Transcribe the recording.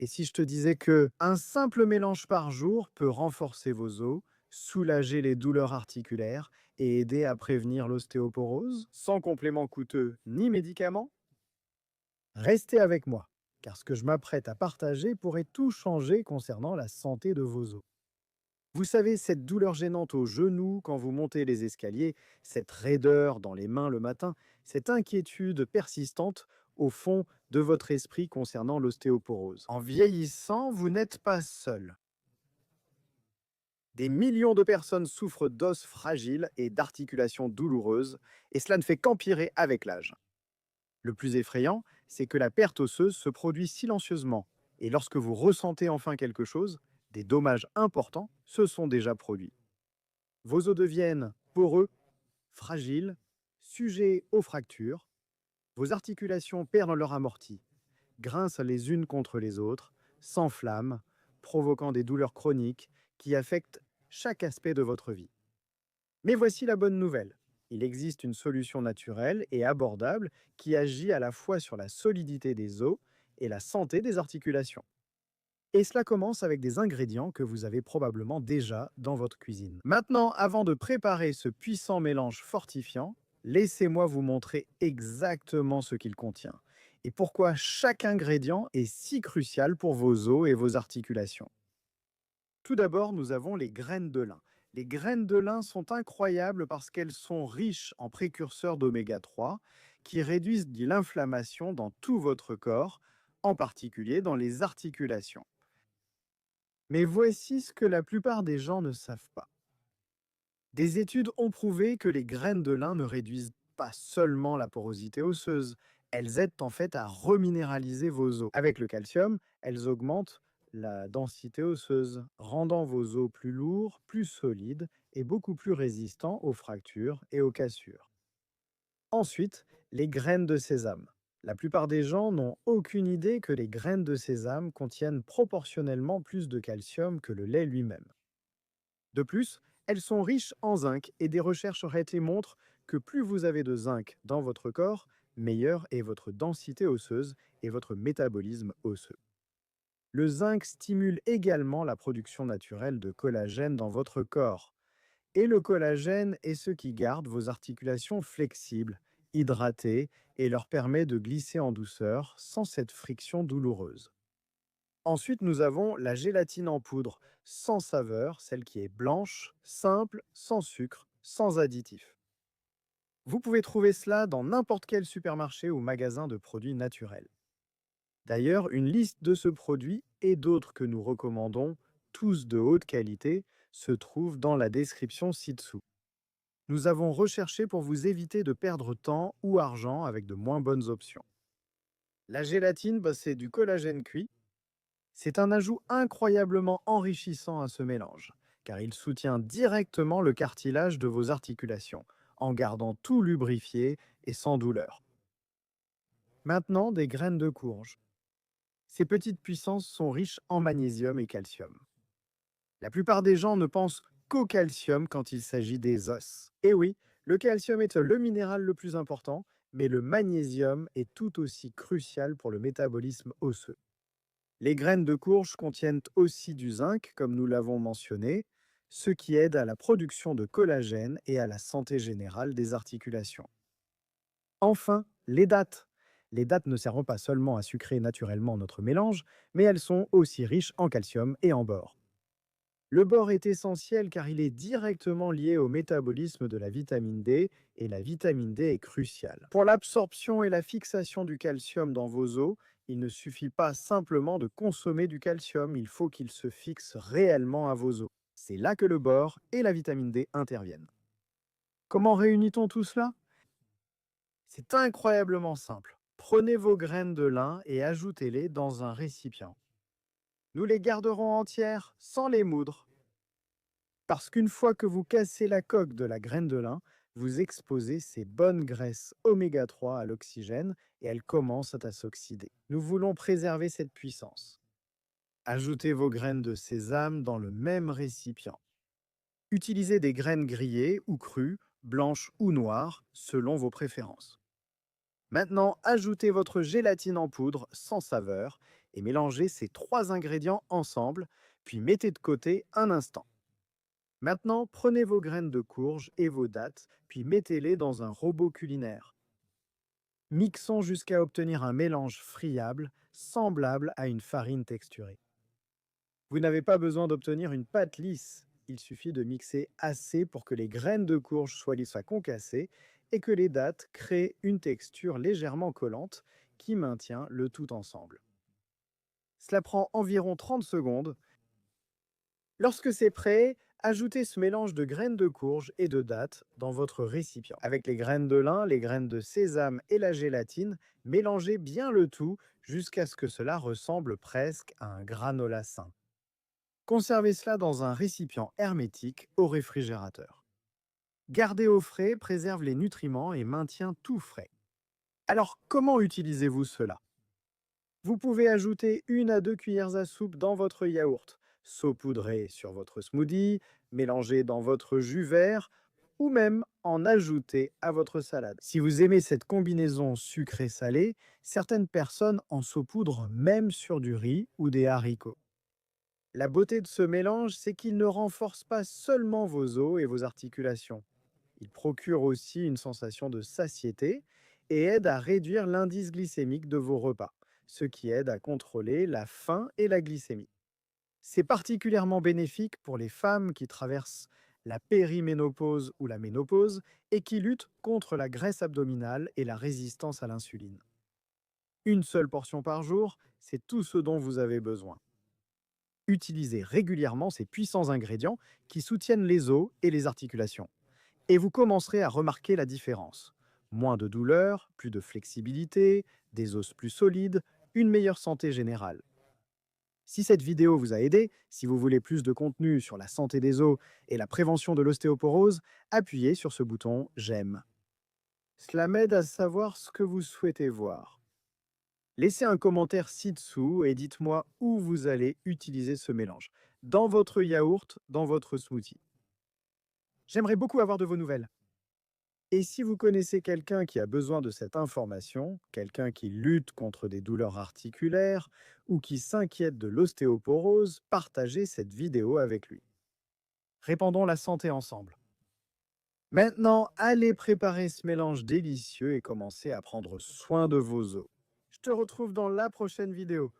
Et si je te disais que un simple mélange par jour peut renforcer vos os, soulager les douleurs articulaires et aider à prévenir l'ostéoporose, sans complément coûteux ni médicaments? Restez avec moi, car ce que je m'apprête à partager pourrait tout changer concernant la santé de vos os. Vous savez, cette douleur gênante au genou quand vous montez les escaliers, cette raideur dans les mains le matin, cette inquiétude persistante au fond de votre esprit concernant l'ostéoporose. En vieillissant, vous n'êtes pas seul. Des millions de personnes souffrent d'os fragiles et d'articulations douloureuses, et cela ne fait qu'empirer avec l'âge. Le plus effrayant, c'est que la perte osseuse se produit silencieusement, et lorsque vous ressentez enfin quelque chose, des dommages importants se sont déjà produits. Vos os deviennent poreux, fragiles, sujets aux fractures, vos articulations perdent leur amorti, grincent les unes contre les autres, s'enflamment, provoquant des douleurs chroniques qui affectent chaque aspect de votre vie. Mais voici la bonne nouvelle. Il existe une solution naturelle et abordable qui agit à la fois sur la solidité des os et la santé des articulations. Et cela commence avec des ingrédients que vous avez probablement déjà dans votre cuisine. Maintenant, avant de préparer ce puissant mélange fortifiant, laissez-moi vous montrer exactement ce qu'il contient et pourquoi chaque ingrédient est si crucial pour vos os et vos articulations. Tout d'abord, nous avons les graines de lin. Les graines de lin sont incroyables parce qu'elles sont riches en précurseurs d'oméga 3 qui réduisent l'inflammation dans tout votre corps, en particulier dans les articulations. Mais voici ce que la plupart des gens ne savent pas. Des études ont prouvé que les graines de lin ne réduisent pas seulement la porosité osseuse, elles aident en fait à reminéraliser vos os. Avec le calcium, elles augmentent la densité osseuse, rendant vos os plus lourds, plus solides et beaucoup plus résistants aux fractures et aux cassures. Ensuite, les graines de sésame. La plupart des gens n'ont aucune idée que les graines de sésame contiennent proportionnellement plus de calcium que le lait lui-même. De plus, elles sont riches en zinc et des recherches arrêtées montrent que plus vous avez de zinc dans votre corps, meilleure est votre densité osseuse et votre métabolisme osseux. Le zinc stimule également la production naturelle de collagène dans votre corps. Et le collagène est ce qui garde vos articulations flexibles, hydratées et leur permet de glisser en douceur sans cette friction douloureuse. Ensuite, nous avons la gélatine en poudre, sans saveur, celle qui est blanche, simple, sans sucre, sans additifs. Vous pouvez trouver cela dans n'importe quel supermarché ou magasin de produits naturels. D'ailleurs, une liste de ce produit et d'autres que nous recommandons, tous de haute qualité, se trouve dans la description ci-dessous. Nous avons recherché pour vous éviter de perdre temps ou argent avec de moins bonnes options. La gélatine, c'est du collagène cuit. C'est un ajout incroyablement enrichissant à ce mélange, car il soutient directement le cartilage de vos articulations, en gardant tout lubrifié et sans douleur. Maintenant, des graines de courge. Ces petites puissances sont riches en magnésium et calcium. La plupart des gens ne pensent qu'au calcium quand il s'agit des os. Et oui, le calcium est le minéral le plus important, mais le magnésium est tout aussi crucial pour le métabolisme osseux. Les graines de courge contiennent aussi du zinc, comme nous l'avons mentionné, ce qui aide à la production de collagène et à la santé générale des articulations. Enfin, les dattes. Les dattes ne servent pas seulement à sucrer naturellement notre mélange, mais elles sont aussi riches en calcium et en bore. Le bore est essentiel car il est directement lié au métabolisme de la vitamine D et la vitamine D est cruciale. Pour l'absorption et la fixation du calcium dans vos os, il ne suffit pas simplement de consommer du calcium, il faut qu'il se fixe réellement à vos os. C'est là que le bore et la vitamine D interviennent. Comment réunit-on tout cela? C'est incroyablement simple. Prenez vos graines de lin et ajoutez-les dans un récipient. Nous les garderons entières sans les moudre. Parce qu'une fois que vous cassez la coque de la graine de lin, vous exposez ces bonnes graisses oméga 3 à l'oxygène et elles commencent à s'oxyder. Nous voulons préserver cette puissance. Ajoutez vos graines de sésame dans le même récipient. Utilisez des graines grillées ou crues, blanches ou noires, selon vos préférences. Maintenant, ajoutez votre gélatine en poudre sans saveur et mélangez ces 3 ingrédients ensemble, puis mettez de côté un instant. Maintenant, prenez vos graines de courge et vos dattes, puis mettez-les dans un robot culinaire. Mixons jusqu'à obtenir un mélange friable, semblable à une farine texturée. Vous n'avez pas besoin d'obtenir une pâte lisse. Il suffit de mixer assez pour que les graines de courge soient lisses à concasser et que les dattes créent une texture légèrement collante qui maintient le tout ensemble. Cela prend environ 30 secondes. Lorsque c'est prêt, ajoutez ce mélange de graines de courge et de dattes dans votre récipient. Avec les graines de lin, les graines de sésame et la gélatine, mélangez bien le tout jusqu'à ce que cela ressemble presque à un granola sain. Conservez cela dans un récipient hermétique au réfrigérateur. Garder au frais préserve les nutriments et maintient tout frais. Alors, comment utilisez-vous cela? Vous pouvez ajouter 1 à 2 cuillères à soupe dans votre yaourt, saupoudrer sur votre smoothie, mélanger dans votre jus vert ou même en ajouter à votre salade. Si vous aimez cette combinaison sucré-salé, certaines personnes en saupoudrent même sur du riz ou des haricots. La beauté de ce mélange, c'est qu'il ne renforce pas seulement vos os et vos articulations. Il procure aussi une sensation de satiété et aide à réduire l'indice glycémique de vos repas, ce qui aide à contrôler la faim et la glycémie. C'est particulièrement bénéfique pour les femmes qui traversent la périménopause ou la ménopause et qui luttent contre la graisse abdominale et la résistance à l'insuline. Une seule portion par jour, c'est tout ce dont vous avez besoin. Utilisez régulièrement ces puissants ingrédients qui soutiennent les os et les articulations. Et vous commencerez à remarquer la différence. Moins de douleur, plus de flexibilité, des os plus solides, une meilleure santé générale. Si cette vidéo vous a aidé, si vous voulez plus de contenu sur la santé des os et la prévention de l'ostéoporose, appuyez sur ce bouton J'aime. Cela m'aide à savoir ce que vous souhaitez voir. Laissez un commentaire ci-dessous et dites-moi où vous allez utiliser ce mélange. Dans votre yaourt, dans votre smoothie. J'aimerais beaucoup avoir de vos nouvelles. Et si vous connaissez quelqu'un qui a besoin de cette information, quelqu'un qui lutte contre des douleurs articulaires ou qui s'inquiète de l'ostéoporose, partagez cette vidéo avec lui. Répandons la santé ensemble. Maintenant, allez préparer ce mélange délicieux et commencez à prendre soin de vos os. Je te retrouve dans la prochaine vidéo.